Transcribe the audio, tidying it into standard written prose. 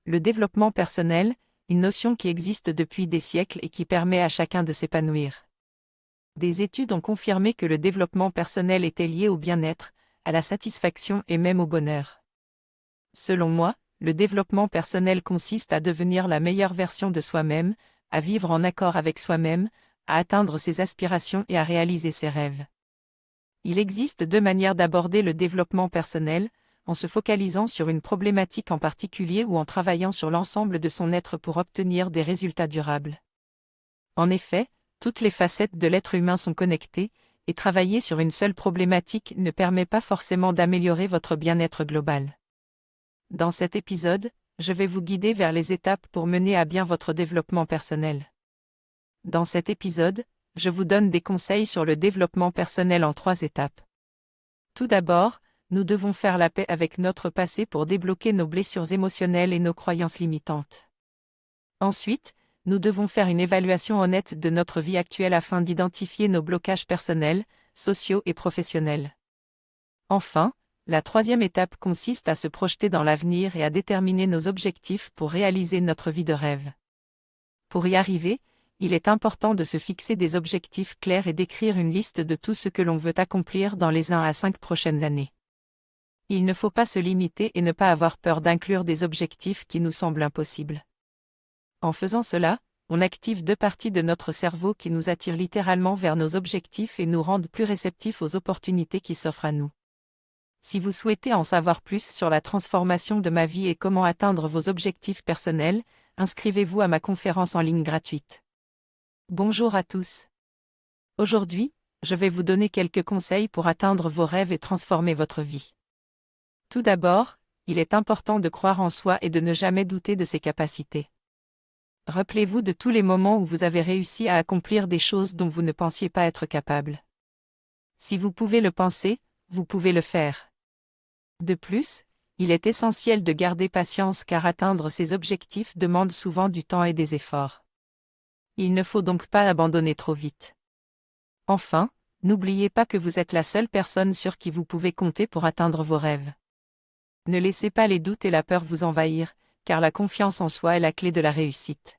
Le développement personnel, une notion qui existe depuis des siècles et qui permet à chacun de s'épanouir. Des études ont confirmé que le développement personnel était lié au bien-être, à la satisfaction et même au bonheur. Selon moi, le développement personnel consiste à devenir la meilleure version de soi-même, à vivre en accord avec soi-même, à atteindre ses aspirations et à réaliser ses rêves. Il existe deux manières d'aborder le développement personnel, en se focalisant sur une problématique en particulier ou en travaillant sur l'ensemble de son être pour obtenir des résultats durables. En effet, toutes les facettes de l'être humain sont connectées, et travailler sur une seule problématique ne permet pas forcément d'améliorer votre bien-être global. Dans cet épisode, je vais vous guider vers les étapes pour mener à bien votre développement personnel. Dans cet épisode, je vous donne des conseils sur le développement personnel en 3 étapes. Tout d'abord, nous devons faire la paix avec notre passé pour débloquer nos blessures émotionnelles et nos croyances limitantes. Ensuite, nous devons faire une évaluation honnête de notre vie actuelle afin d'identifier nos blocages personnels, sociaux et professionnels. Enfin, la 3e étape consiste à se projeter dans l'avenir et à déterminer nos objectifs pour réaliser notre vie de rêve. Pour y arriver, il est important de se fixer des objectifs clairs et d'écrire une liste de tout ce que l'on veut accomplir dans les 1 à 5 prochaines années. Il ne faut pas se limiter et ne pas avoir peur d'inclure des objectifs qui nous semblent impossibles. En faisant cela, on active 2 parties de notre cerveau qui nous attirent littéralement vers nos objectifs et nous rendent plus réceptifs aux opportunités qui s'offrent à nous. Si vous souhaitez en savoir plus sur la transformation de ma vie et comment atteindre vos objectifs personnels, inscrivez-vous à ma conférence en ligne gratuite. Bonjour à tous. Aujourd'hui, je vais vous donner quelques conseils pour atteindre vos rêves et transformer votre vie. Tout d'abord, il est important de croire en soi et de ne jamais douter de ses capacités. Rappelez-vous de tous les moments où vous avez réussi à accomplir des choses dont vous ne pensiez pas être capable. Si vous pouvez le penser, vous pouvez le faire. De plus, il est essentiel de garder patience car atteindre ses objectifs demande souvent du temps et des efforts. Il ne faut donc pas abandonner trop vite. Enfin, n'oubliez pas que vous êtes la seule personne sur qui vous pouvez compter pour atteindre vos rêves. Ne laissez pas les doutes et la peur vous envahir, car la confiance en soi est la clé de la réussite.